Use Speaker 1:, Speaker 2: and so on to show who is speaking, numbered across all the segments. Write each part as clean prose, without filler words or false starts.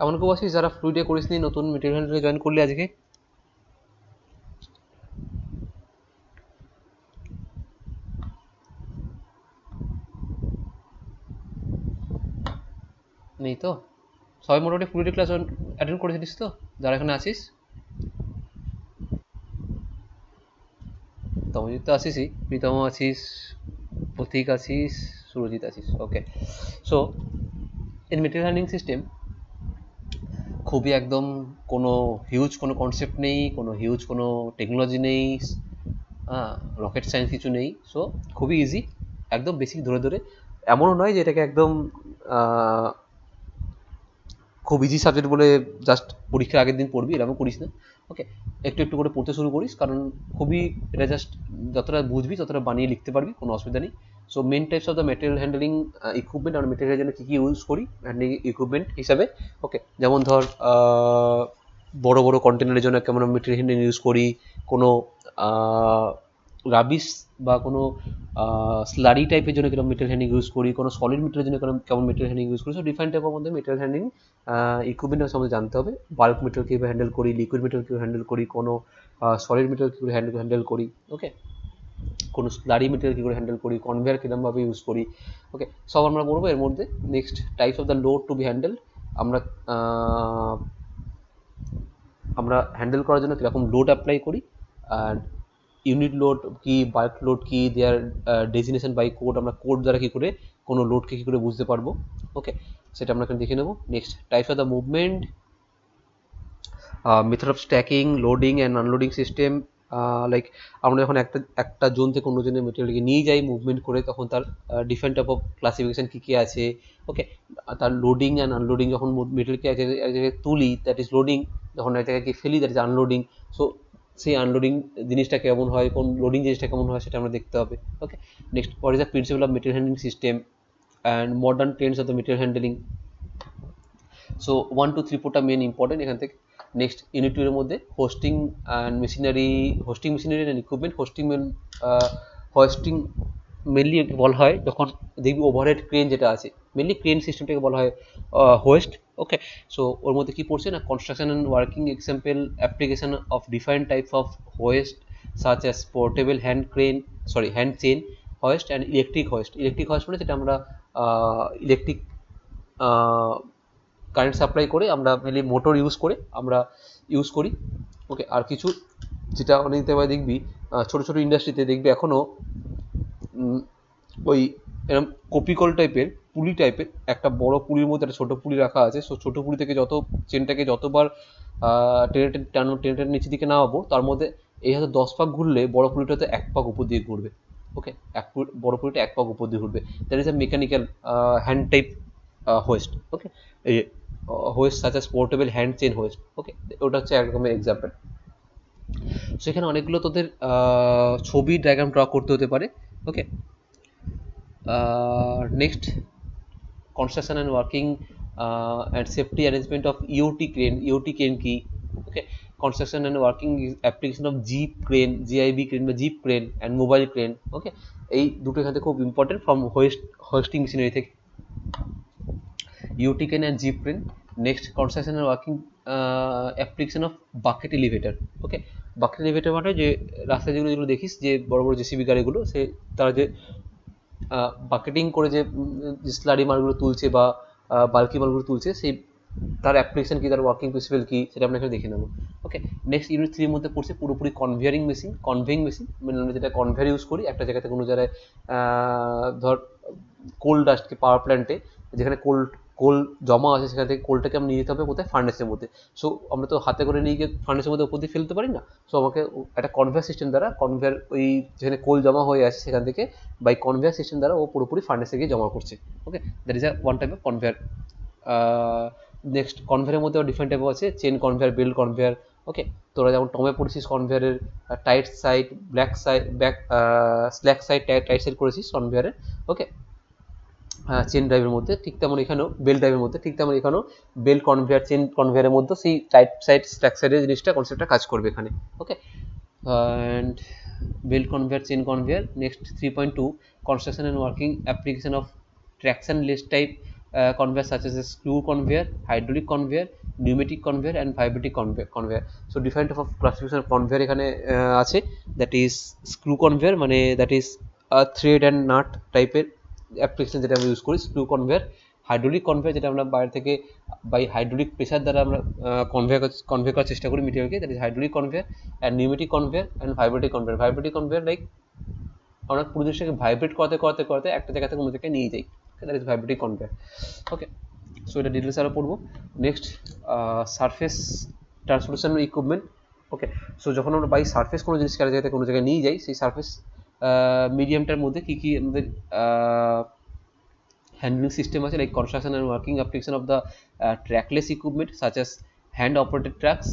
Speaker 1: এমন কেউ আছিস যারা ফ্লুইডে করিসনি, নতুন মেটেরিয়াল হ্যান্ডেলে জয়েন করলি আজকে? নেই তো? সবাই মোটামুটি ফ্লুইডে ক্লাস অ্যাটেন্ড করেছিলিস তো যারা এখানে আছিস? তমজিৎ তো আসিসই, প্রীতম আছিস, প্রতীক আছিস, সুরজিৎ আছিস, okay. So in material handling system খুবই একদম কোনো হিউজ কোনো কনসেপ্ট নেই, কোনো হিউজ কোনো টেকনোলজি নেই, হ্যাঁ, রকেট সায়েন্স কিছু নেই। সো খুবই ইজি, একদম বেসিক ধরে ধরে। এমনও নয় যে এটাকে একদম আহ, খুব ইজি সাবজেক্ট বলে জাস্ট পরীক্ষার আগের দিন পড়বি এরকম করিস না। ওকে, একটু একটু করে পড়তে শুরু করিস, কারণ খুবই এটা জাস্ট যতটা বুঝবি ততটা বানিয়ে লিখতে পারবি, কোনো অসুবিধা নেই। So main types of the material handling equipment, আমরা মেটেরিয়ালের জন্য কী কী ইউজ করি হ্যান্ডলিং ইকুইপমেন্ট হিসাবে। ওকে, যেমন ধর বড় বড় কন্টেনারের জন্য কেমন মেটেরিয়াল হ্যান্ডলিং ইউজ করি, কোনো রাবিশ বা কোনো স্লারি টাইপের জন্য কিরকম মেটেরিয়াল হ্যান্ডলিং ইউজ করি, কোনো সলিড মেটেরিয়ালের জন্য কেমন মেটেরিয়াল হ্যান্ডলিং ইউজ করি। সো ডিফারেন্ট টাইপের মধ্যে মেটেরিয়াল হ্যান্ডলিং ইকুইপমেন্টের সম্বন্ধে জানতে হবে। বাল্ক মেটেরিয়াল কীভাবে হ্যান্ডেল করি, লিকুইড মেটেরিয়াল কীভাবে হ্যান্ডেল করি, কোনো সলিড মেটেরিয়াল কী করে হ্যান্ডেল করি, ওকে, কোনো স্লারি মেটেরিয়াল কী করে হ্যান্ডেল করি, কনভেয়ার কীরকমভাবে ইউজ করি, ওকে, সব আমরা বলবো এর মধ্যে। Next, types of the load to be handle, আমরা আমরা হ্যান্ডেল করার জন্য কীরকম লোড অ্যাপ্লাই করি, অ্যান্ড ইউনিট লোড কি, বাল্ক লোড কি, দেয়ার ডেজিনেশন বাই কোড, আমরা কোড দ্বারা কী করে কোনো লোডকে কী করে বুঝতে পারবো, ওকে, সেটা আমরা এখানে দেখে নেবো। Next, types of the movement, method of stacking, loading and unloading system. Like আমরা যখন একটা একটা জোন থেকে অন্য জোনের মেটেরিয়ালকে নিয়ে যাই মুভমেন্ট করে, তখন তার ডিফারেন্ট টাইপ অফ ক্লাসিফিকেশন কী কী আছে, ওকে, তার লোডিং অ্যান্ড আনলোডিং, যখন মেটেরিয়ালকে এক জায়গায় তুলি দ্যাট ইজ লোডিং, যখন এক জায়গায় ফেলি দ্যাট ইজ আনলোডিং। সো সেই আনলোডিং জিনিসটা কেমন হয়, কোন লোডিং জিনিসটা কেমন হয়, সেটা আমরা দেখতে হবে, okay. Next, what is the principle of material handling system and modern trends of the material handling. So 1 2 3 4টা মেন ইম্পর্টেন্ট এখান থেকে। নেক্সট, ইউনিট 2 এর মধ্যে hosting and machinery, hosting machinery and equipment. Hosting mainly বলা হয় যখন দেখবি overhead crane যেটা আছে, মেনলি ক্রেন সিস্টেমটাকে বলা হয় হোস্ট, ওকে। সো ওর মধ্যে কী পড়ছে না, construction and working example application of different types of hoist such as portable hand crane, sorry hand chain hoist and electric hoist. Electric hoist মানে যেটা আমরা ইলেকট্রিক কারেন্ট সাপ্লাই করে, আমরা মেনলি মোটর ইউজ করে আমরা ইউজ করি, ওকে। আর কিছু যেটা অনেক জায়গায় দেখবি ছোটো ছোটো ইন্ডাস্ট্রিতে দেখবি এখনও ওই এরকম কপিকল টাইপের, পুলি টাইপের একটা বড় পুলির মধ্যে একটা ছোটো পুলি রাখা আছে। সো ছোটো পুলি থেকে যত চেনটাকে যতবার টেনে টেনে নিচের দিকে নামাবো, তার মধ্যে এই হয়তো 10 পাক ঘুরলে বড় পুলিটাতে 1 পাক উপর দিয়ে ঘুরবে, ওকে, বড় পুলিটা 1 পাক উপর দিয়ে ঘুরবে। That is a mechanical hand type hoist, okay. এই hoist such as portable hand chain hoist, okay, ওটা হচ্ছে এক রকমের এক্সাম্পল। সেখানে অনেকগুলো তোদের ছবি ডায়াগ্রাম ড্র করতে হতে পারে, okay. Next, construction and working and safety arrangement of UT crane. UT crane কি, okay, construction and working application of jib crane, J I B crane বা jib crane and mobile crane, okay. এই দুটো এখান থেকে খুব ইম্পর্টেন্ট ফ্রম হোস্টিং মেশিনারি থেকে, UT crane and jib crane. Next, construction and working application of bucket elevator, okay. Bucket elevator মানে যে রাস্তায় যেগুলো যেগুলো দেখিস যে বড় বড় জেসিবি গাড়িগুলো, সে তারা যে বাকেটিং করে যে স্লারি মালগুলো তুলছে বা বাল্কি মালগুলো তুলছে, সেই তার অ্যাপ্লিকেশন কী, তার ওয়ার্কিং প্রিন্সিপাল কী, সেটা আমরা এখানে দেখে নেবো, ওকে। নেক্সট, ইউনিট 3 এর মধ্যে পড়ছে পুরোপুরি কনভেয়ারিং মেশিন, কনভেইং মেশিন মানে আমরা যেটা কনভেয়ার ইউজ করি একটা জায়গা থেকে কোনো জায়গায়, ধর কোল ডাস্টকে পাওয়ার প্ল্যান্টে যেখানে কোল জমা আছে, সেখান থেকে কোলটাকে আমরা নিয়ে যেতে হবে কোথায়, ফার্নেসের মধ্যে। সো আমরা তো হাতে করে নিয়ে গিয়ে ফার্নেসের মধ্যে উপর দিয়ে ফেলতে পারি না। সো আমাকে একটা কনভেয়ার সিস্টেম দ্বারা, কনভেয়ার ওই যেখানে কোল জমা হয়ে আছে সেখান থেকে বাই কনভেয়ার সিস্টেম দ্বারা ও পুরোপুরি ফার্নেসে গিয়ে জমা করছে, okay. That is one type of conveyor. Next, কনভেয়ারের মধ্যেও ডিফারেন্ট টাইপ আছে, chain conveyor, belt conveyor, okay. তোরা যেমন টমে পড়েছিস কনভেয়ারের tight side, black side, slack side, tight side করেছিস কনভেয়ারের, ওকে, চেন ড্রাইভের মধ্যে। ঠিক তেমন এখানেও বেল্ট ড্রাইভের মধ্যে, ঠিক তেমন এখানেও বেল্ট কনভেয়ার, চেন কনভেয়ারের মধ্যে সেই টাইট সাইড স্ট্যাক সাইডের জিনিসটা, কনসেপ্টটা কাজ করবে এখানে, okay. And belt conveyor, chain conveyor. Next 3.2, construction and working application of traction less type conveyor such as a screw conveyor, hydraulic conveyor, pneumatic conveyor and vibrating conveyor. So different type of classification of conveyor এখানে আছে, that is screw conveyor মানে that is a thread and nut টাইপের application যেটা আমরা use করি, screw conveyor. Hydraulic conveyor যেটা আমরা বাইরে থেকে বাই হাইড্রোলিক প্রেসার দ্বারা আমরা কনভে করার চেষ্টা করি মেটেরিয়ালকে, that is hydraulic conveyor. And pneumatic conveyor and vibratic conveyor. Vibratic conveyor like আমরা পুরো জিনিসটাকে ভাইব্রেট করতে করতে করতে একটা জায়গা থেকে অন্য জায়গায় নিয়ে যাই, that is vibratic conveyor. Okay, so এটা ডিটেলস আরও পড়বো। Next surface transportation equipment. Okay, so যখন আমরা বাই সারফেস কোনো জিনিসকে আরেক জায়গা থেকে কোনো জায়গায় নিয়ে যাই, সেই সারফেস মিডিয়ামটার মধ্যে কী কী আমাদের handling system আছে, like construction and working application of the trackless equipment such as hand operated trucks,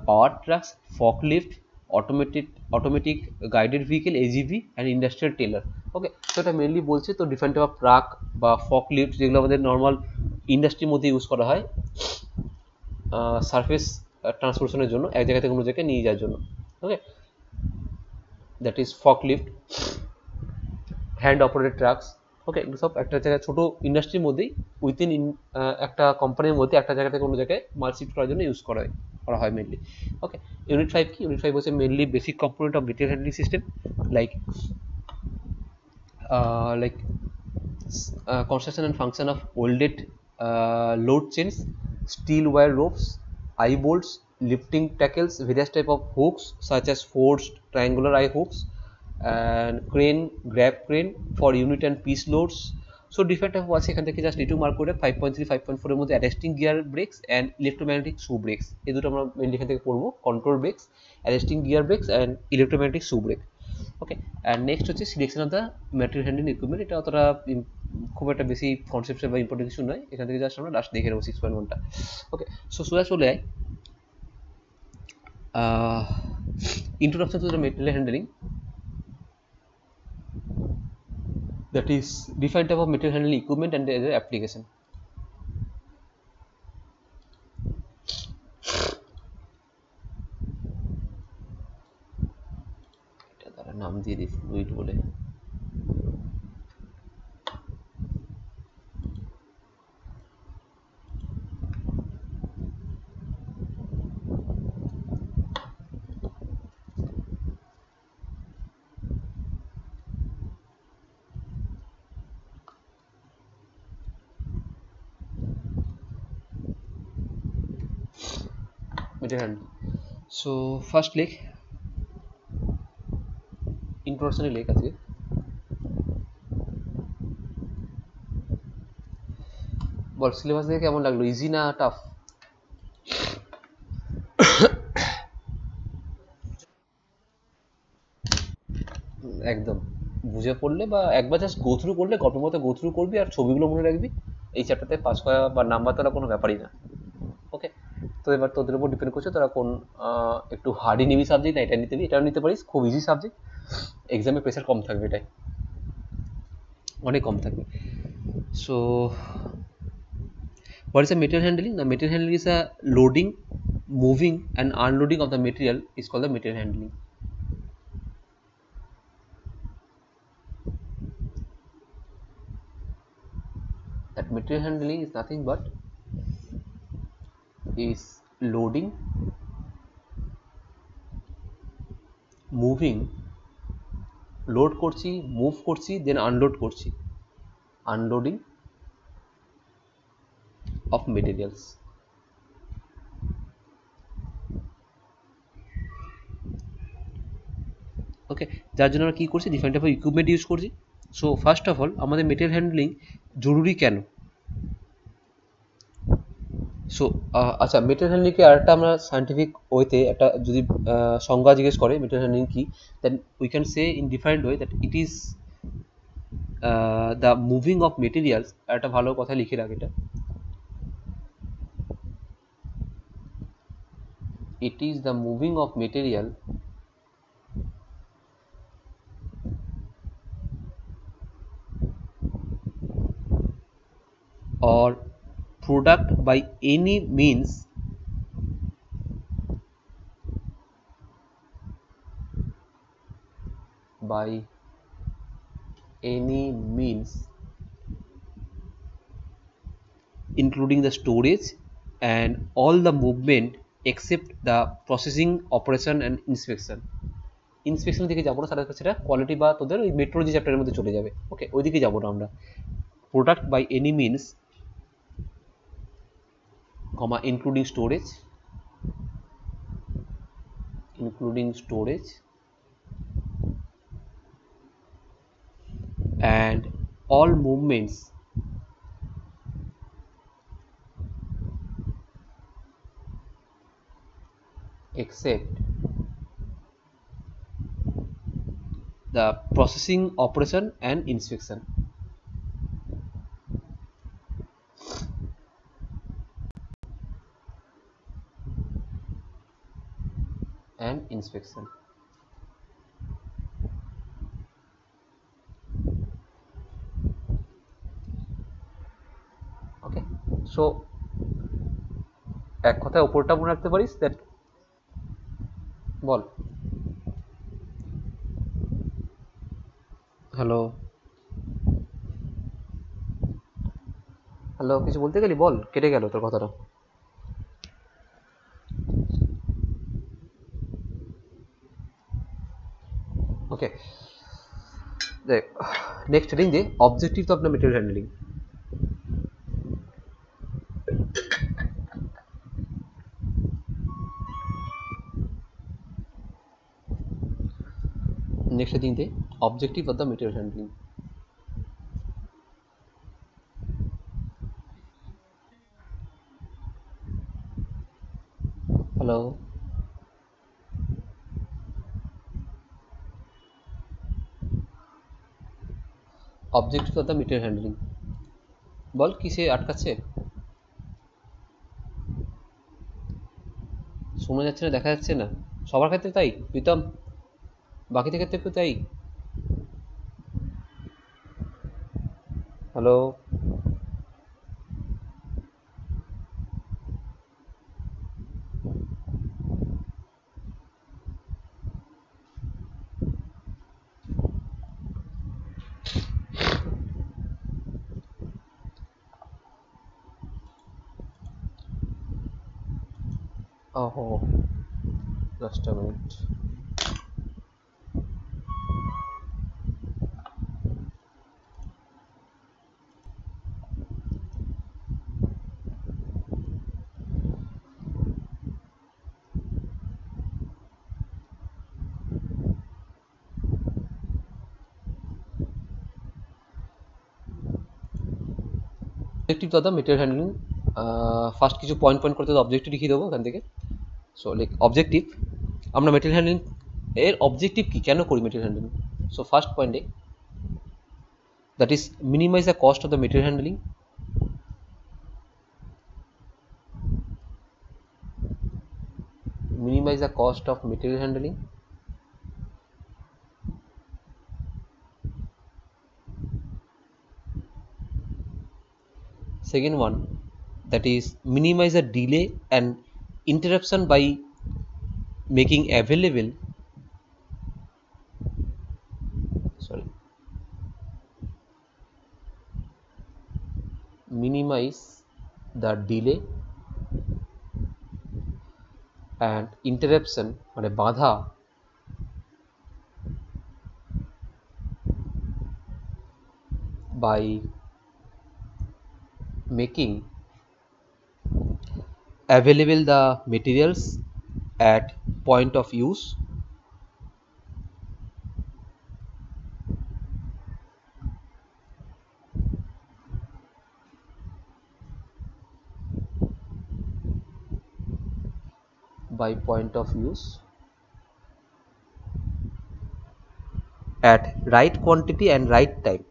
Speaker 1: power trucks, forklift, automatic guided vehicle AGV and industrial trailer. ওকে, তো এটা মেনলি বলছে তো ডিফারেন্ট টাইপ অফ ট্রাক বা ফকলিফট যেগুলো আমাদের normal ইন্ডাস্ট্রির মধ্যে ইউজ করা হয় সারফেস ট্রান্সপোর্টেশনের জন্য, এক জায়গা থেকে অন্য জায়গায় নিয়ে যাওয়ার জন্য। Okay, that is forklift, hand operated trucks. Okay, এগুলো সব একটা জায়গায় ছোটো ইন্ডাস্ট্রির মধ্যেই উইথিন একটা কোম্পানির মধ্যে একটা জায়গা থেকে অন্য জায়গায় মাল শিফট করার জন্য ইউজ করা হয় মেনলি। ওকে, ইউনিট 5 কি? ইউনিট 5 হচ্ছে mainly basic component of material handling system, like construction and function of welded load chains, steel wire ropes, eye bolts, lifting tackles, various type of hooks such as forged triangular eye hooks, and crane, grab crane for unit and piece loads. So different type আছে, এখান থেকে just একটু mark করে 5.3 5.4 এর মধ্যে arresting gear brakes and electromagnetic shoe brakes, এই দুটো আমরা মেনলি এখান থেকে পড়বো, control brakes, arresting gear brakes and electromagnetic shoe brake. Okay, and next হচ্ছে selection of the material handling equipment. এটা অতটা খুব একটা বেশি কনসেপ্ট বা ইম্পর্টেন্ট কিছু নয়, এখান থেকে জাস্ট আমরা লাস্ট দেখে নেবো 6.1টা। ওকে, সো সোজা চলে যায় introduction to the material handling, that is different type of material handling equipment and their application. এটা তারা নাম দিয়ে দিই ফ্লুইড বলে। material handling. So first লেখ ইন্ট্রোডাকশনে লেখ আছে, বল সিলেবাস দেখে কেমন লাগলো, ইজি না টাফ? একদম বুঝে পড়লে বা একবার জাস্ট গো থ্রু করলে, গল্পের মতো গো থ্রু করবি আর ছবিগুলো মনে রাখবি, এই চ্যাপ্টারতে পাস করা বা নাম্বার তোলা কোনো ব্যাপারই না। ওকে, তো এবার তোদের উপর ডিপেন্ড করছে তোরা কোন একটু হার্ডই নিবি সাবজেক্ট, না এটা নিতে নিবি, এটাও নিতে পারিস, খুব ইজি সাবজেক্ট, এক্সামে প্রেশার কম থাকবে, এটাই অনেক কম থাকবে। So what is a material handling? The material handling is a loading, moving and unloading of the material is called the material handling. That material handling is nothing but is loading, moving, load করছি, move করছি, then unload করছি, unloading of materials. ওকে, যার জন্য আমরা কী করছি, different type of equipment use করছি। So first of all আমাদের material handling জরুরি কেন? সো আচ্ছা, মেটেরিয়াল হ্যান্ডলিংকে আরেকটা আমরা সায়েন্টিফিক ওয়েতে একটা যদি সংজ্ঞা জিজ্ঞেস করে মেটেরিয়াল হ্যান্ডলিং কি, then we can say in different way that it is the moving of materials. একটা ভালো কথা লিখে রাখ এটা, it is the moving of material or product by any means including the storage and all the movement except the processing, operation and inspection. Inspection দিকে যাবো না, সেটা কোয়ালিটি বা তোদের ওই মেট্রোলজি চ্যাপ্টারের মধ্যে চলে যাবে। ওকে, ওইদিকে যাবো না আমরা। Product by any means, comma, including storage and all movements except the processing, operation and inspection. Okay, so এক কথায় ওপরটা মনে রাখতে পারিস, দ্যাট, বল। হ্যালো হ্যালো, কিছু বলতে গেলি? বল, কেটে গেল তোর কথাটা। ওকে, দেখ, নেক্সট হেডিং যে objective of the material handling. Next heading যে objective of the material handling. Hello, objective of the material handling, বল কিসে আটকাচ্ছে? শোনা যাচ্ছে না, দেখা যাচ্ছে না, সবার ক্ষেত্রে তাই প্রীতম? বাকিদের ক্ষেত্রে তাই? হ্যালো, ওহো, just a minute. Objective of the material handling, first কিছু পয়েন্ট করতে অবজেক্টিভ লিখিয়ে দেবো এখান থেকে। সো লাইক অবজেক্টিভ, আমরা মেটেরিয়াল হ্যান্ডলিং এর অবজেক্টিভ কি, কেন করি মেটেরিয়াল হ্যান্ডলিং? সো ফার্স্ট পয়েন্টে, that is minimise the cost of the material handling. Minimize the cost of material handling. Second one, that is minimize the delay and interruption by making available, minimize the delay and interruption মানে বাধা by making available the materials at point of use, by point of use at right quantity and right time,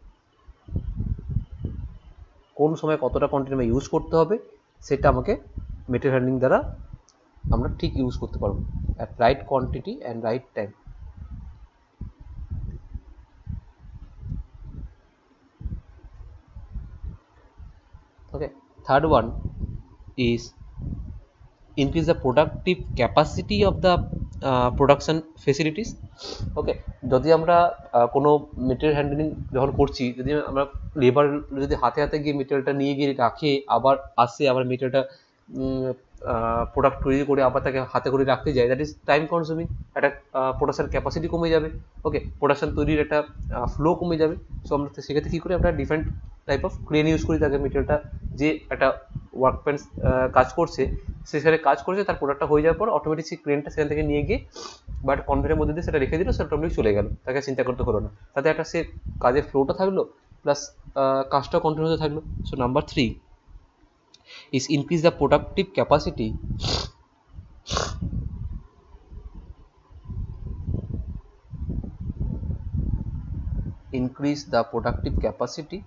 Speaker 1: কোন সময় কতটা quantity আমি use করতে হবে সেটা আমাকে মেটেরিয়াল হ্যান্ডলিং দ্বারা আমরা ঠিক ইউজ করতে পারবো, at right quantity and right time. Okay, third one is increase the productive capacity of the production facilities. ওকে, যদি আমরা কোনো মেটেরিয়াল হ্যান্ডলিং যখন করছি, যদি আমরা লেবার যদি হাতে হাতে গিয়ে মেটেরিয়ালটা নিয়ে গিয়ে রাখে, আবার আসে, আবার মেটেরিয়ালটা প্রোডাক্ট তৈরি করে আবার তাকে হাতে করে রাখতে যায়, দ্যাট ইজ টাইম কনজিউমিং। একটা প্রোডাকশন ক্যাপাসিটি কমে যাবে, ওকে, প্রোডাকশন তৈরির একটা ফ্লো কমে যাবে। সো আমরা সেক্ষেত্রে কী করি, আমরা different type of crane use করি, তাকে মেটেরিয়ালটা যে একটা ওয়ার্কম্যান কাজ করছে, সে সেখানে কাজ করছে, তার প্রোডাক্টটা হয়ে যাওয়ার পর অটোমেটিক সেই ক্রেনটা সেখান থেকে নিয়ে গিয়ে বাট কনভেয়ারের মধ্যে দিয়ে সেটা রেখে দিল, সেটা অটোমেটিক চলে গেল, তাকে চিন্তা করতে হলো না। তাতে একটা সে কাজের ফ্লোটা থাকলো, প্লাস কাজটাও কন্টিনিউ হতে থাকলো। So number 3 is increase the productive capacity increase the productive capacity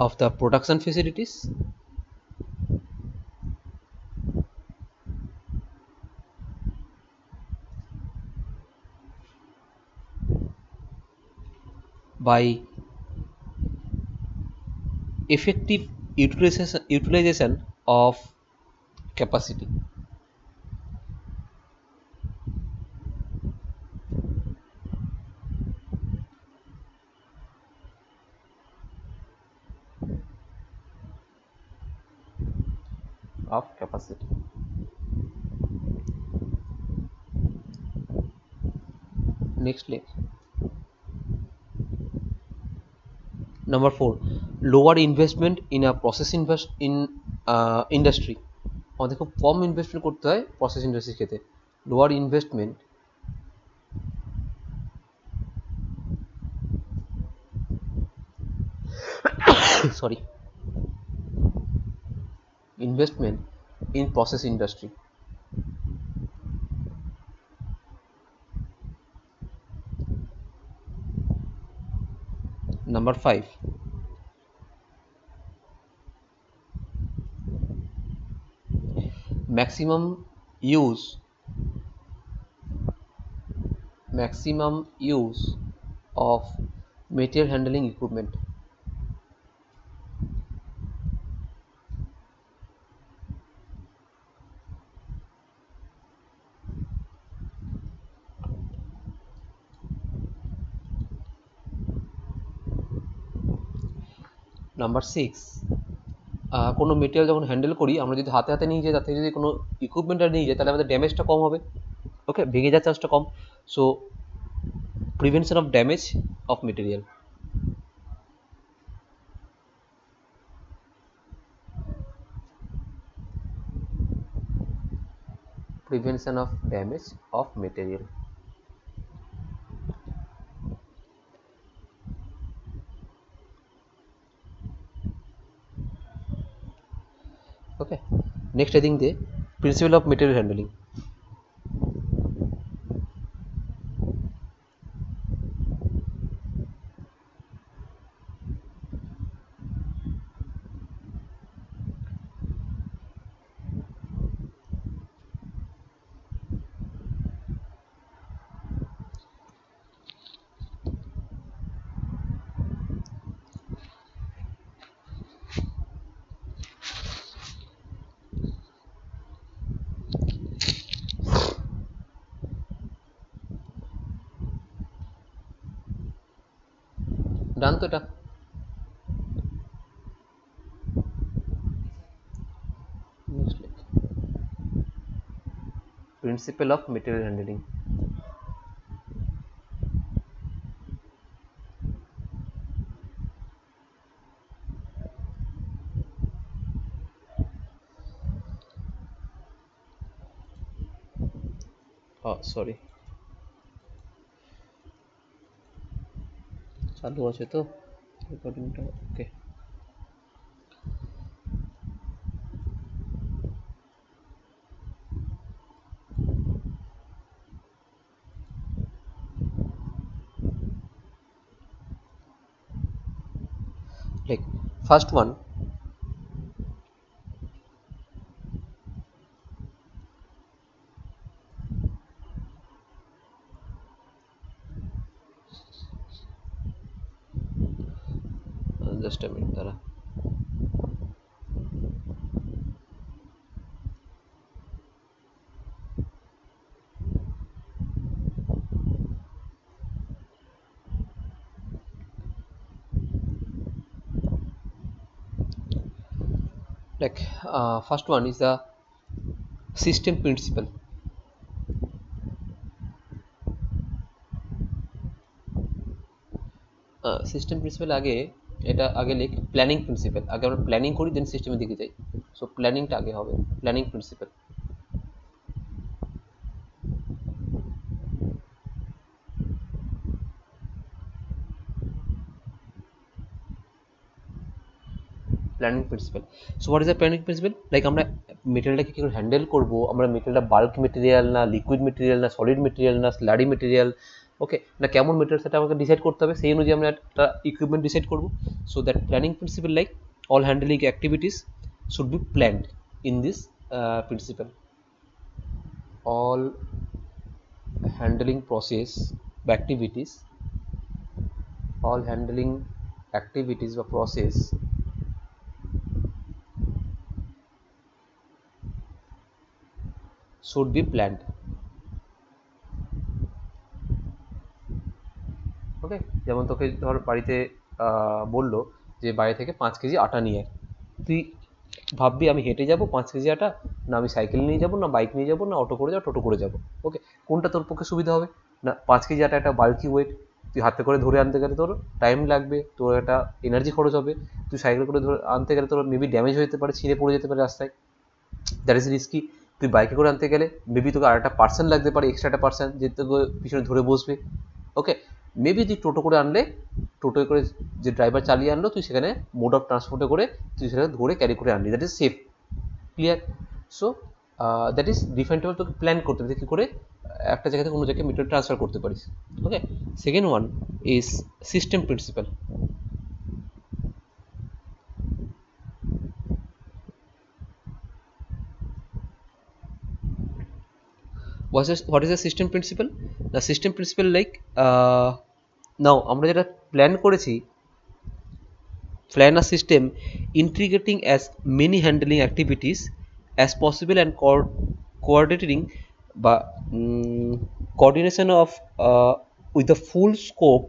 Speaker 1: of the production facilities by effective utilization of capacity. Of capacity. Next link. Number 4, lower investment in a process in industry. আমাদের খুব কম investment করতে হয় process ইন্ডাস্ট্রির ক্ষেত্রে। Lower investment sorry, investment in process industry. Number 5, maximum use of material handling equipment. Number 6, কোনো material যখন handle করি, আমরা যদি হাতে হাতে নিয়ে যাই, তাতে যদি কোনো ইকুইপমেন্টটা নিয়ে যাই, তাহলে আমাদের ড্যামেজটা কম হবে, ওকে, ভেঙে যাওয়ার চান্সটা কম। So prevention of damage of material. Prevention of damage of material. Okay, next I think the principle of material handling. Done to এটা principle of material handling. Oh sorry, চালু আছে তো রেকর্ডিংটা, ওকে। Like first one, just a minute দাঁড়া। like first one is the system principle. System principal আগে, এটা আগে লিখ planning principal. আগে আমরা প্ল্যানিং করি দেন সিস্টেমের দিকে যাই। সো প্ল্যানিংটা আগে হবে, planning principal. Planning principal. So what is the planning principal? Like আমরা মেটেরিয়ালটাকে কী করে হ্যান্ডেল করবো, আমরা মেটেরিয়ালটা বাল্ক মেটেরিয়াল না লিকুইড মেটেরিয়াল না সলিড মেটেরিয়াল না স্লারি মেটেরিয়াল, ওকে, না কেমন মেটেরিয়াল, সেটা আমাকে ডিসাইড করতে হবে। সেই অনুযায়ী আমরা একটা ইকুইপমেন্ট ডিসাইড করবো। So that planning principal, like all handling activities should be planned in this principle. All handling process বা activities, all handling activities বা process should be planned. ওকে, যেমন তোকে ধর বাড়িতে বললো যে বাইরে থেকে 5 কেজি আটা নিয়ে আয়, তুই ভাববি আমি হেঁটে যাব 5 কেজি আটা, না আমি সাইকেল নিয়ে যাব, না বাইক নিয়ে যাব, না অটো করে যাব, টোটো করে যাব। ওকে, কোনটা তোর পক্ষে সুবিধা হবে? না 5 কেজি আটা একটা বাল্কি ওয়েট, তুই হাতে করে ধরে আনতে গেলে তোর টাইম লাগবে, তোর একটা এনার্জি খরচ হবে। তুই সাইকেল করে ধরে আনতে গেলে তোর মেবি ড্যামেজ হতে পারে, ছিঁড়ে পড়ে যেতে পারে রাস্তায়, দ্যাট ইজ রিস্কি। তুই বাইকে করে আনতে গেলে মেবি তোকে আর একটা পার্সন লাগতে পারে, এক্সট্রা একটা পার্সন যে তোকে পিছনে ধরে বসবে। ওকে, মেবি তুই টোটো করে আনলে, টোটোয় করে যে ড্রাইভার চালিয়ে আনলো, তুই সেখানে মোড অফ ট্রান্সপোর্টে করে তুই সেখানে ধরে ক্যারি করে আনলি, that is safe. Clear? So that is different ভাবে তোকে প্ল্যান করতে হবে কী করে একটা জায়গা থেকে অন্য জায়গায় মেটেরিয়াল ট্রান্সফার করতে পারিস। Okay, second one is system principle. What is the system principle? The system principle, like now আমরা যেটা প্ল্যান করেছি, plan a system integrating as many handling activities as possible and coordinating বা coordination of with the full scope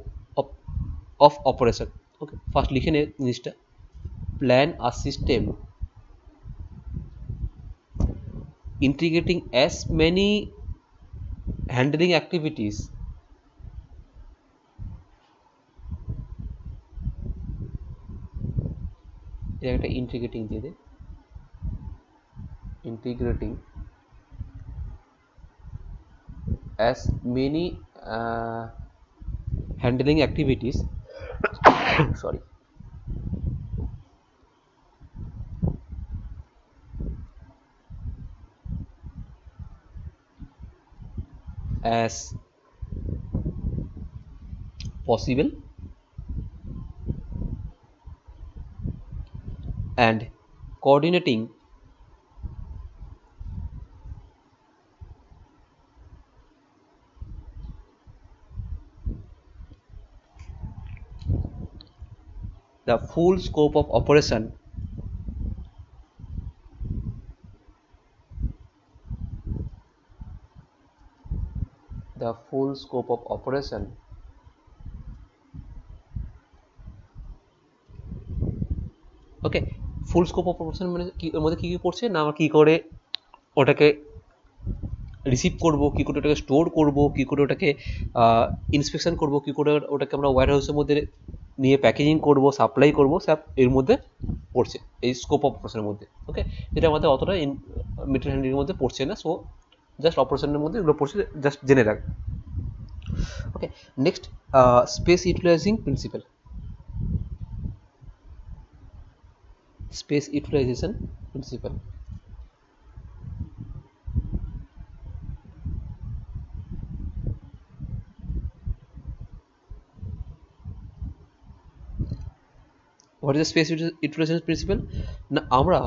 Speaker 1: of operation. Okay, first লিখে নে জিনিসটা, plan a system integrating as many handling activities একটা integrating দিয়ে দে, integrating as many handling activities sorry as possible and coordinating the full scope of operation the full scope of operation okay, full scope of operation মানে কি, ওর মধ্যে কী কী পড়ছে না, আমরা কী করে ওটাকে রিসিভ করব, কী করে ওটাকে স্টোর করব, কী করে ওটাকে ইন্সপেকশন করব, কী করে ওটাকে আমরা ওয়্যার হাউসের মধ্যে নিয়ে প্যাকেজিং করব, সাপ্লাই করব, সব এর মধ্যে পড়ছে, এই স্কোপ অফ অপারেশনের মধ্যে। ওকে, যেটা আমাদের অতটা মেটেরিয়াল হ্যান্ডলিংয়ের মধ্যে পড়ছে না, সো জাস্ট অপারেশনের মধ্যে এগুলো পড়ছে, জাস্ট জেনে রাখ। Okay, next space utilizing principle. space utilization principle. What is the space utilization principle? না আমরা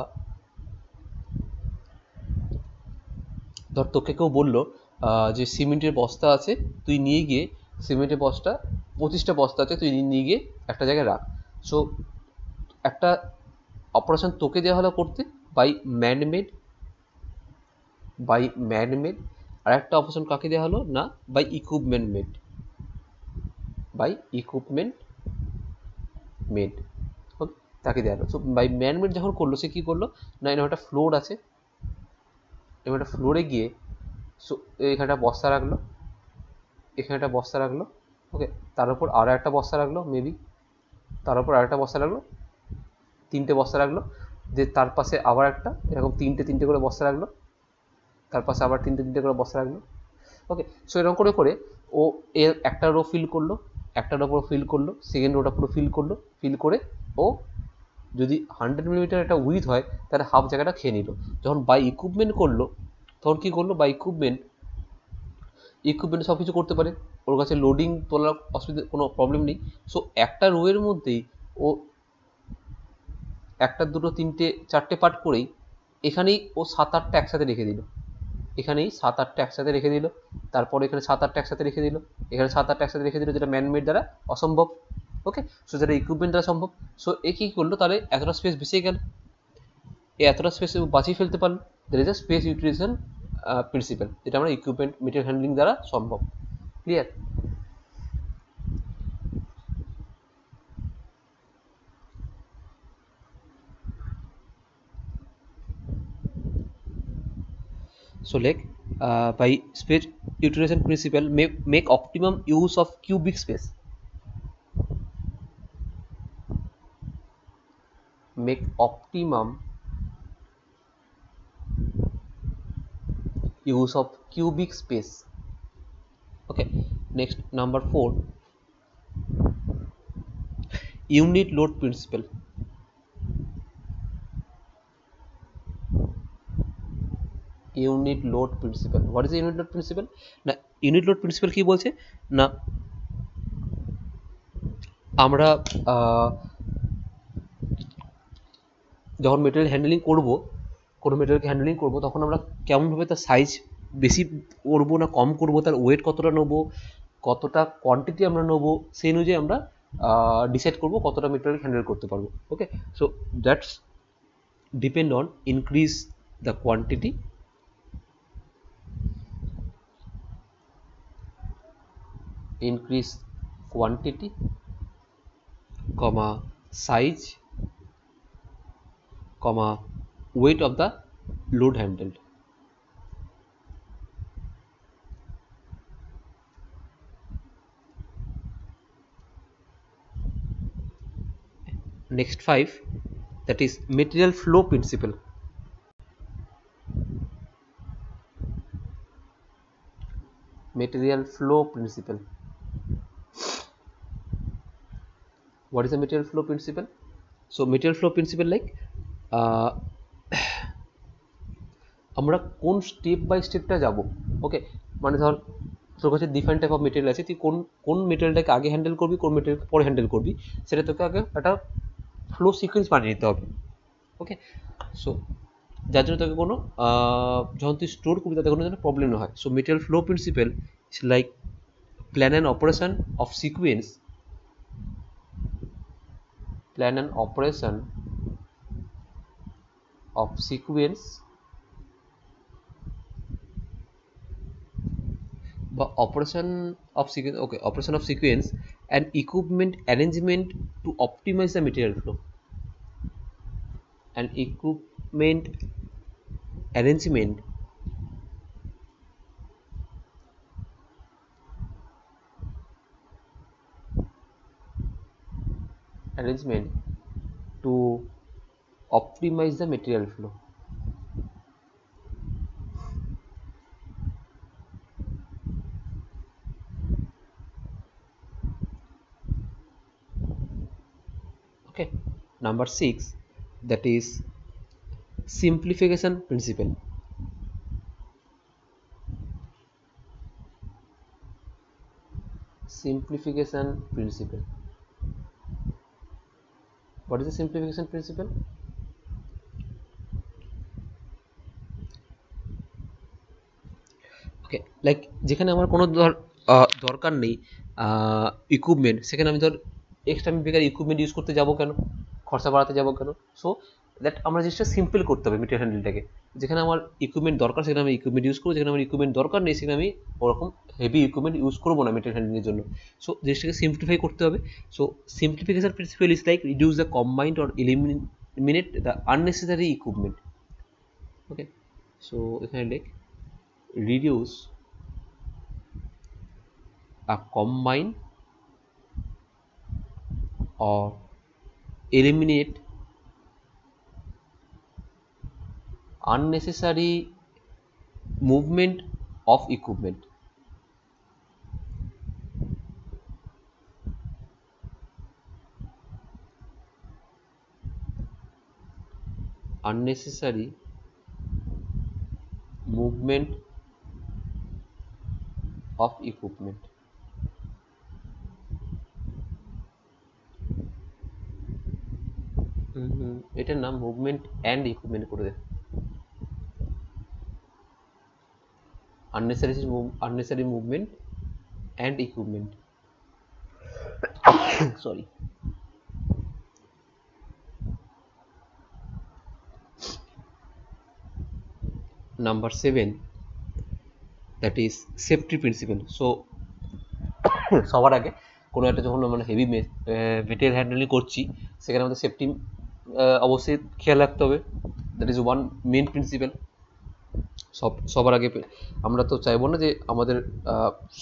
Speaker 1: ধর তোকে কেউ বললো যে সিমেন্টের বস্তা আছে, তুই নিয়ে গিয়ে সিমেন্টের বস্তা 25টা বস্তা আছে, তুই নিয়ে গিয়ে একটা জায়গায় রাখ। সো একটা অপারেশন তোকে দেওয়া হলো করতে বাই ম্যানমেড, আর একটা অপারেশন কাকে দেওয়া হলো না বাই ইকুইপমেন্ট মেড। ওকে, তাকে দেওয়া হলো। সো বাই ম্যানমেড যখন করলো, সে কী করলো না, এরকম একটা ফ্লোর আছে, এরকম একটা ফ্লোরে গিয়ে সো এখানে একটা বস্তা রাখলো, এখানে একটা বস্তা রাখলো, ওকে, তার উপর আরও একটা বস্তা রাখলো মেবি, তার উপর আরেকটা বস্তা রাখলো, তিনটে বস্তা রাখলো, যে তার পাশে আবার একটা, এরকম তিনটে তিনটে করে বস্তা রাখলো, তার পাশে আবার তিনটে তিনটে করে বস্তা রাখলো, ওকে। সো এরকম করে করে ও এর একটা রো ফিল করলো, একটা রো পুরো ফিল করলো, সেকেন্ড রোটা পুরো ফিল করলো, ফিল করে ও যদি 100 মিলিমিটার একটা উইথ হয় তাহলে হাফ জায়গাটা খেয়ে নিল। যখন বাই ইকুইপমেন্ট করলো তখন কী করলো, বাই ইকুইপমেন্ট সব কিছু করতে পারে, ওর কাছে লোডিং তোলার অসুবিধা কোনো প্রবলেম নেই। সো একটা রোয়ের মধ্যেই ও একটা দুটো তিনটে চারটে পার্ট করেই এখানেই ও 7-8টা একসাথে রেখে দিল, এখানেই 7-8টা একসাথে রেখে দিল, তারপর এখানে 7-8টা একসাথে রেখে দিল, এখানে 7-8টা একসাথে রেখে দিল, যেটা ম্যানমেড দ্বারা অসম্ভব, ওকে। সো যেটা ইকুইপমেন্ট দ্বারা সম্ভব। সো এ কী করলো, তাহলে এতটা স্পেস বেঁচে গেল, এই এতটা স্পেস বাঁচিয়ে ফেলতে পারলো। That is a space utilisation principle, যেটা আমরা ইকুইপমেন্ট মেটেরিয়াল হ্যান্ডলিং দ্বারা সম্ভব। Clear? So like by space utilization principle make optimum use of cubic space, make optimum use of cubic space, okay. Next, number 4, unit load principle. Unit load principle, what is the unit load principle? না, unit load principle কি বলছে না, আমরা যখন material handling করব, কোনো মেটেরিয়ালকে handling করব, তখন আমরা কেমনভাবে তার সাইজ বেশি করবো না কম করব, তার ওয়েট কতটা নেবো, কতটা কোয়ান্টিটি আমরা নেবো, সেই অনুযায়ী আমরা ডিসাইড করব কতটা মেটেরিয়াল হ্যান্ডেল করতে পারবো, okay. So that's depend on increase the quantity, increase quantity, comma size, comma weight of the load handled. Next 5, that is material flow principle. Material flow principle. What is the material flow principle? So material flow principle like আমরা কোন step by স্টেপটা যাব, ওকে। মানে ধর তোর কাছে different type of material আছে, তুই কোন কোন মেটেরিয়ালটাকে আগে হ্যান্ডেল করবি, কোন মেটেরিয়ালকে পরে হ্যান্ডেল করবি, সেটা তোকে আগে একটা ফ্লো সিকোয়েন্স বানিয়ে নিতে হবে, ওকে। সো যার জন্য তোকে কোনো যখন তুই স্টোর করবি তাতে কোনো যেন প্রবলেম না হয়। So material flow principal is like plan and operation of sequence, plan and operation of sequence বা operation of sequence, okay, operation of sequence and equipment arrangement to optimize the material flow, and equipment arrangement to optimize the material flow. Okay, number 6, that is simplification principle. Simplification principle. What is the simplification principle? Okay, like যেখানে আমার কোনো দরকার নেই equipment, সেখানে আমি ধর extra আমি বেকার ইকুইপমেন্ট ইউজ করতে যাব কেন, খরচা বাড়াতে যাব কেন? সো দ্যাট আমরা জিনিসটা সিম্পল করতে হবে মেটেরিয়াল হ্যান্ডেলটাকে। যেখানে আমার ইকুইপমেন্ট দরকার সেখানে আমি ইকুইপমেন্ট ইউজ করবো, যেখানে আমার ইকুইপমেন্ট দরকার নেই সেখানে আমি ওরকম হেভি ইকুইপমেন্ট ইউজ করবো না মেটেরিয়াল হ্যান্ডলিংয়ের জন্য। সো জিনিসটাকে সিম্পলিফাই করতে হবে। So simplification principal is like reduce the combined or eliminate the unnecessary equipment. Okay, so এখানে লেখ reduce a combine or eliminate unnecessary movement of equipment. Unnecessary movement of equipment. এটার নাম movement and equipment করে দে। unnecessary movement and equipment. Sorry. Number 7, that is safety principle. So সবার আগে কোনো একটা যখন আমরা হেভি মেটেরিয়াল হ্যান্ডেলিং করছি সেখানে আমাদের সেফটি অবশ্যই খেয়াল রাখতে হবে। That is one main principle. সবার আগে আমরা তো চাইবো না যে আমাদের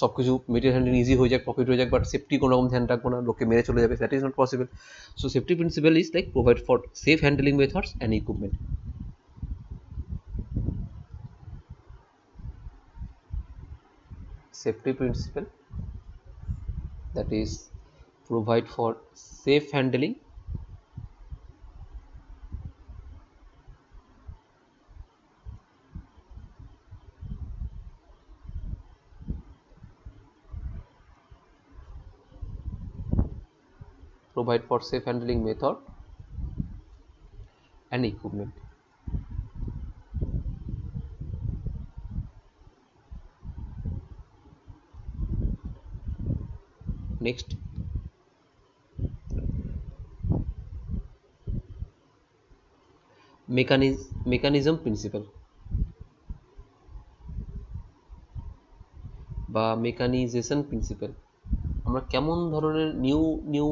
Speaker 1: সব কিছু মেটেরিয়াল হ্যান্ডলিং ইজি হয়ে যাক, প্রফিট হয়ে যাক, বাট সেফটি কোনো রকম ধ্যান রাখবো না, লোককে মেরে চলে যাবে, that is not possible. So safety principal is like provide for safe handling methods and equipment. Safety principle, that is provide for safe handling provide for safe handling method and equipment. Next, mechanism principle বা মেকানিজেশন principal. আমরা কেমন ধরনের new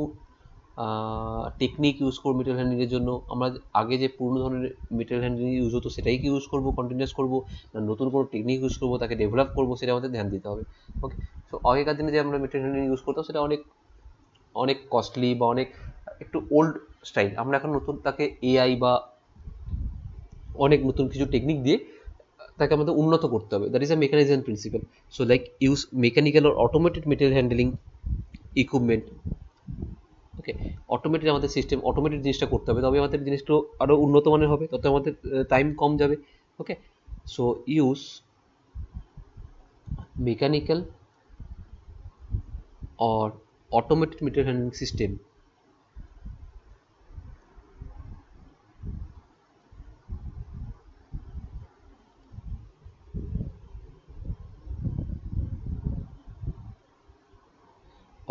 Speaker 1: technique use করবো material হ্যান্ডলিংয়ের জন্য। আমরা আগে যে পুরনো ধরনের মেটেরিয়াল হ্যান্ডলিং ইউজ হতো সেটাই কি ইউজ করবো, কন্টিনিউয়াস করবো, না নতুন কোনো টেকনিক ইউজ করবো, তাকে ডেভেলপ করবো, সেটা আমাদের ধ্যান দিতে হবে। ওকে, সো আগেকার দিনে যে আমরা মেটেরিয়াল হ্যান্ডলিং ইউজ করতাম সেটা অনেক অনেক কস্টলি বা অনেক একটু ওল্ড স্টাইল। আমরা এখন নতুন তাকে এআই বা অনেক নতুন কিছু টেকনিক দিয়ে তাকে আমাদের উন্নত করতে হবে। That is a mechanism principal. So like use mechanical or automated material handling equipment. Okay, automated আমাদের সিস্টেম অটোমেটেড জিনিসটা করতে হবে, তবে আমাদের জিনিসগুলো আরও উন্নত মানের হবে, তত আমাদের টাইম কম যাবে। Okay, so use mechanical or automated material handling system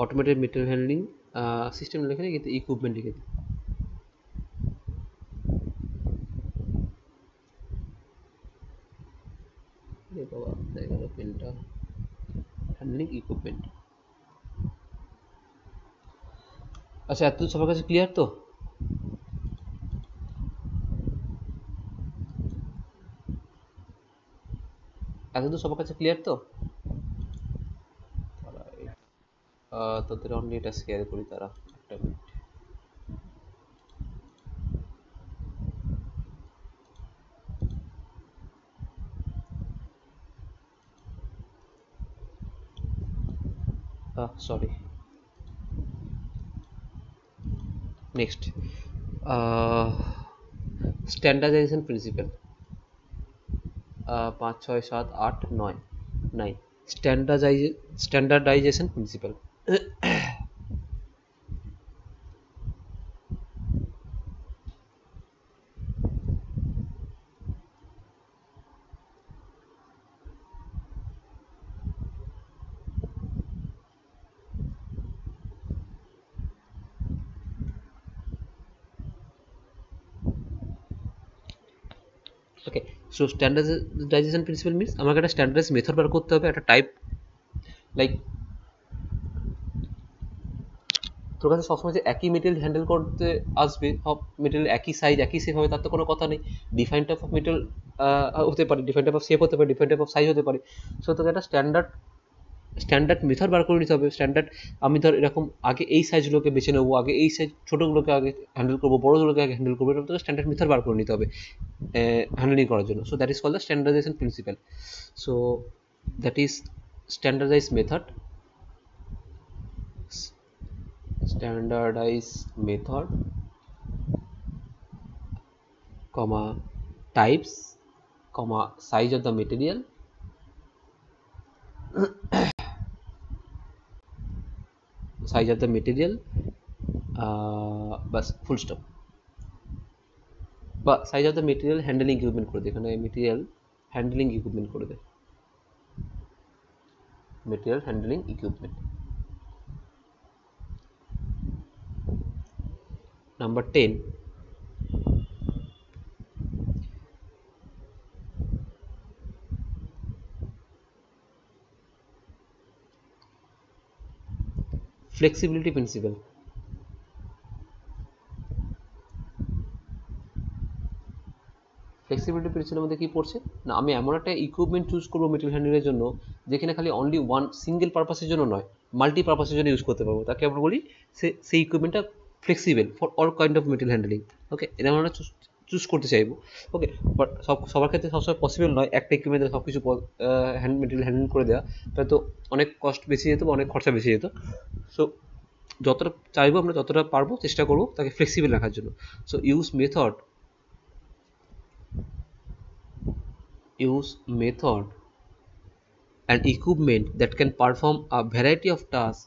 Speaker 1: automated material handling system লেখে না, কিন্তু ইকুইপমেন্ট লিখে দিই। বাবা দেখা গেল পেনটা, হ্যান্ডলিং ইকুইপমেন্ট। আচ্ছা, এত সবার কাছে ক্লিয়ার তো? এত তো সবার কাছে ক্লিয়ার তো? তাদের অনলি এটা শেয়ার করি, তারা একটা minute. Sorry, next standardization principle 5, 6, 7, 8, 9 9 standardization principle. Okay, so standardization principle means আমাকে একটা স্ট্যান্ডার্ডাইজ মেথড বার করতে হবে, একটা টাইপ, লাইক তোর কাছে সবসময় যে একই মেটেরিয়াল হ্যান্ডেল করতে আসবে, সব মেটেরিয়াল একই সাইজ একই শেপ হবে তার তো কোনো কথা নেই। ডিফাইন টাইপ অফ মেটেরিয়াল হতে পারে, ডিফাইন টাইপ অফ শেপ হতে পারে, ডিফাইন টাইপ অফ সাইজ হতে পারে। সো তোকে একটা স্ট্যান্ডার্ড মেথড বার করে নিতে হবে। স্ট্যান্ডার্ড, আমি ধর এরকম আগে এই সাইজগুলোকে বেছে নেবো, আগে এই সাইজ ছোটোগুলোকে আগে হ্যান্ডেল করবো, বড়োগুলোকে আগে হ্যান্ডেল করবো, এরকম তোকে স্ট্যান্ডার্ড মেথড বার করে নিতে হবে হ্যান্ডেলিং করার জন্য। So that is called the standardisation principle. So that is standardise method, standardized method, comma types, comma size of the material, size of the material, বাস ফুল স্টপ। বা size of the material handling equipment করে দে, এখানে material handling equipment করে দে, material handling equipment. Number 10, flexibility principle. Flexibility প্রিন্সিপালের মধ্যে কি পড়ছে না, আমি এমন একটা ইকুইপমেন্ট চুজ করবো মেটেরিয়াল হ্যান্ডলিংয়ের জন্য যেখানে খালি অনলি ওয়ান সিঙ্গেল পারপাসের জন্য নয়, মাল্টি পারপাসের জন্য ইউজ করতে পারবো, তাকে আমরা বলি সেই ইকুইপমেন্টটা flexible for all kind of material handling. Okay, এটা আমরা চুজ করতে চাইবো। ওকে, বাট সবার ক্ষেত্রে সবসময় পসিবল নয় একটা ইকুইপমেন্টে সব কিছু মেটেরিয়াল হ্যান্ডলিং করে দেওয়া, তাই তো অনেক কস্ট বেশি যেত বা অনেক খরচা বেশি যেত। সো যতটা চাইবো আমরা, যতটা পারবো চেষ্টা করবো তাকে ফ্লেক্সিবল রাখার জন্য। So use method and equipment that can perform a variety of tasks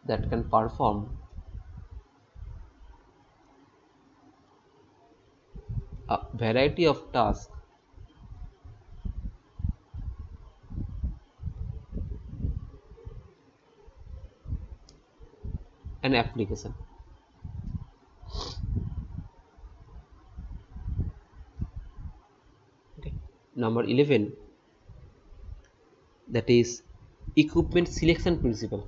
Speaker 1: that can perform a variety of tasks and application. Okay, number 11, that is equipment selection principle.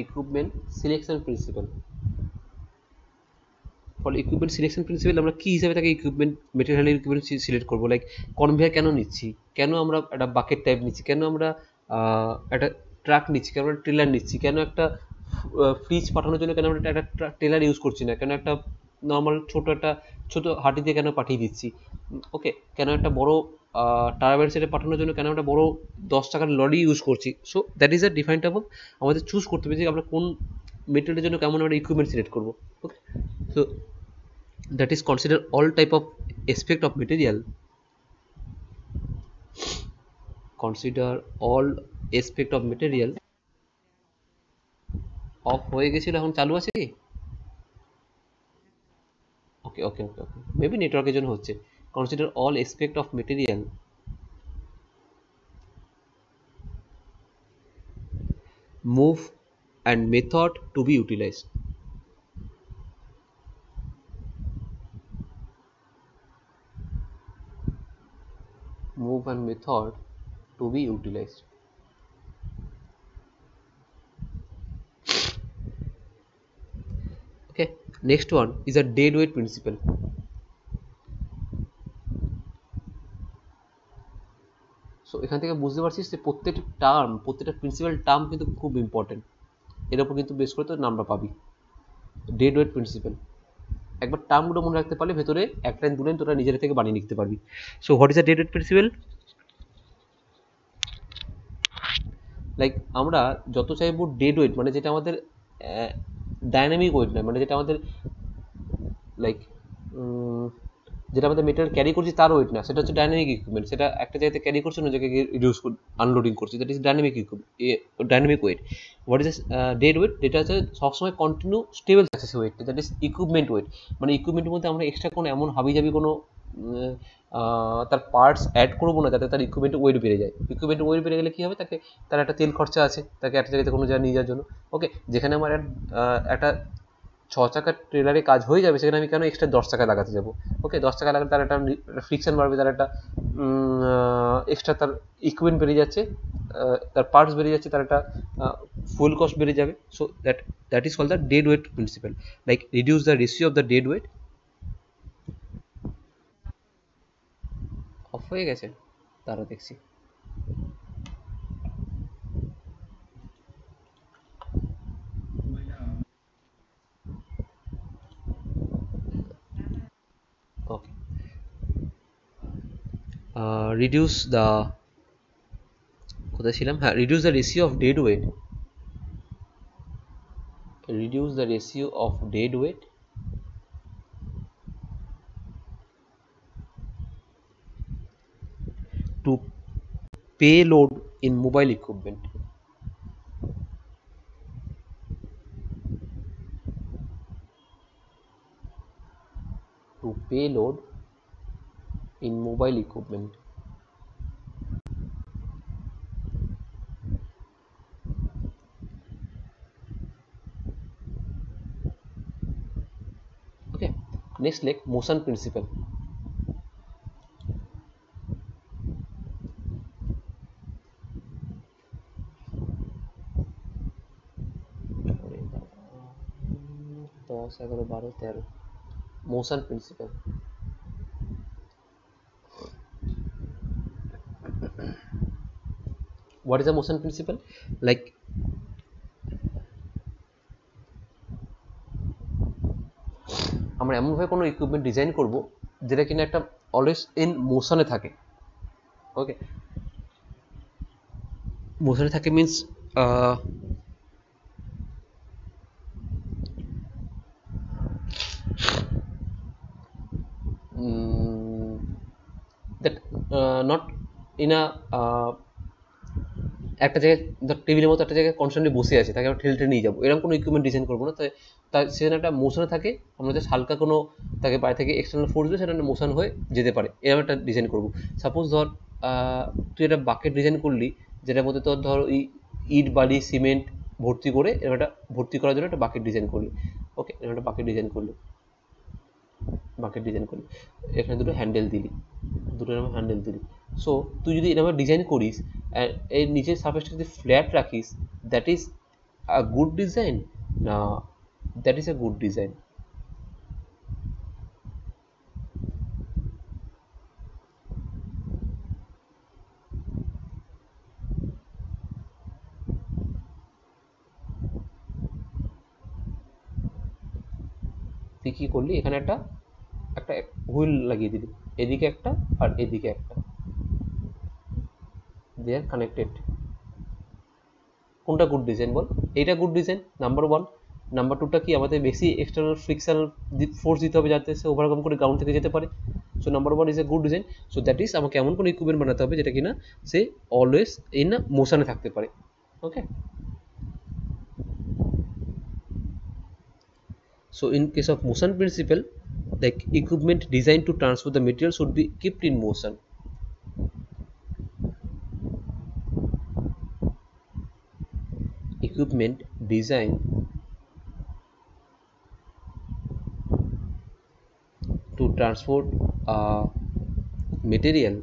Speaker 1: equipment selection principle, ফলে equipment selection principal আমরা কী হিসাবে তাকে equipment material handling equipment select করবো, like conveyor কেন নিচ্ছি, কেন আমরা একটা বাকেট টাইপ নিচ্ছি, কেন আমরা একটা ট্রাক নিচ্ছি, কেন একটা ট্রেলার নিচ্ছি, কেন একটা ফ্রিজ পাঠানোর জন্য কেন আমরা একটা ট্রেলার ইউজ করছি না, কেন একটা নর্মাল ছোট হাঁটি দিয়ে কেন পাঠিয়ে দিচ্ছি। ওকে, কেন একটা বড় টার্বাইন সেটে পাঠানোর জন্য কেন একটা বড় 10 টাকার লরি ইউজ করছি। So that is a define type of, আমাদের চুজ করতে হবে যে আমরা কোন মেটেরিয়ালের জন্য কেমন আমরা ইকুইপমেন্ট সিলেক্ট করবো। ওকে, so that is consider all type of aspect of material, consider all aspect of material, of হয়ে গেছিল এখন চালু আছে কি? ওকে ওকে ওকে ওকে, মেবি নেটওয়ার্কের জন্য হচ্ছে। consider all aspect of material move and method to be utilized. Move and method to be utilized. Okay, next one is a dead weight principle. So এখান থেকে বুঝতে পারছিস যে প্রত্যেকটা প্রিন্সিপাল টার্ম কিন্তু খুব ইম্পর্টেন্ট, এর উপর কিন্তু বেস করে তো নামটা পাবি। ডেড ওয়েট প্রিন্সিপাল, একবার টার্মগুলো মনে রাখতে পারলে ভেতরে এক লাইন দু লাইন তোরা নিজের থেকে বানিয়ে লিখতে পারবি। So what is a dead weight principle? Like আমরা যত চাইবো ডেড ওয়েট, মানে যেটা আমাদের ডাইনামিক ওয়েট নয়, মানে যেটা আমাদের লাইক যেটা আমাদের মেটেরিয়াল ক্যারি করছি তার ওয়েট না, সেটা হচ্ছে ডাইনামিক ইকুইপমেন্ট, সেটা একটা জায়গাতে ক্যারি করছে অন্য জায়গায় রিডিউস আনলোডিং করছে, that is dynamic dynamic weight. What is dead weight? যেটা হচ্ছে সবসময় কন্টিনিউ স্টেবল থাকছে সেই ওয়েটটা, দ্যাট ইজ ইকুইপমেন্ট ওয়েট। মানে ইকুইপমেন্টের মধ্যে আমরা এক্সট্রা কোনো এমন হাবিজাবি কোনো তার পার্টস অ্যাড করবো না যাতে তার ইকুইপমেন্টের ওয়েট বেড়ে যায়। ইকুইপমেন্টের ওয়েট বেড়ে গেলে কী হবে, তাকে তার একটা তেল খরচা আছে তাকে একটা জায়গাতে কোনো জায়গায় নিয়ে যাওয়ার জন্য। ওকে, যেখানে আমার একটা 6 চাকার ট্রেলারে কাজ হয়ে যাবে, সেখানে আমি কেন এক্সট্রা 10 চাকা লাগাতে যাবো? ওকে, 10 চাকা লাগালে তার একটা ফ্রিকশন বাড়বে, তার একটা এক্সট্রা তার ইকুইপমেন্ট বেড়ে যাচ্ছে, তার পার্টস বেড়ে যাচ্ছে, তার একটা ফুয়েল কস্ট বেড়ে যাবে। So that is call the dead weight principle, like reduce the ratio of the dead weight. Off হয়ে গেছে, তারা দেখছি। ওকে, রিডিউস দ্য, কোথায় ছিলাম? হ্যাঁ, reduce the ratio of dead weight, reduce the ratio of dead weight to payload in mobile equipment. To payload in mobile equipment. Okay, next like motion principle. Motion principle. What is the motion principle? Like আমরা এমনভাবে কোনো equipment design করব যেটা কিনা একটা always in মোশনে থাকে। ওকে, মোশনে থাকে means that not in a একটা জায়গায় ধর টেবিলের মতো একটা জায়গায় কনস্ট্যান্টলি বসে আছে, তাকে আমরা ঠেলে নিয়ে যাবো, এরকম কোনো ইকুইপমেন্ট ডিজাইন করবো না। তাই সেখানে একটা মোশনে থাকে, আমরা জাস্ট হালকা কোনো তাকে বাইরে থেকে এক্সটার্নাল ফোর্স দিয়ে সেটা মোশন হয়ে যেতে পারে, এরকম একটা ডিজাইন করবো। সাপোজ ধর তুই একটা বাকেট ডিজাইন করলি যেটার মধ্যে তোর ধর ওই ইট বালি সিমেন্ট ভর্তি করে এরকম একটা ভর্তি করার জন্য একটা বাকেট ডিজাইন করলি। ওকে, এরকম একটা বাকেট ডিজাইন করলি, এখানে দুটো হ্যান্ডেল দিলি, দুটো এরকম হ্যান্ডেল দিলি। সো তুই যদি এরকম ডিজাইন করিস, এর নিচের সারফেসটা যদি ফ্ল্যাট রাখিস, that is a good design না that is a good design? তুই কী করলি, এখানে একটা একটা হুইল লাগিয়ে দিলি, এদিকে একটা আর এদিকে একটা, দে আর কানেক্টেড। কোনটা গুড ডিজাইন বল? এইটা good design, number one. Number টুটা কি, আমাদের বেশি এক্সটার্নাল ফ্রিকশনাল ফোর্স দিতে হবে যাতে সে ওভারকাম করে গ্রাউন্ড থেকে যেতে পারে। So number one is a good design. So that is আমাকে এমন কোনো ইকুইপমেন্ট বানাতে হবে যেটা কিনা সে অলওয়েজ ইন মোশনে থাকতে পারে। ওকে, so in case of motion principle, the equipment designed to transfer the material should be kept in motion. Equipment designed to transport material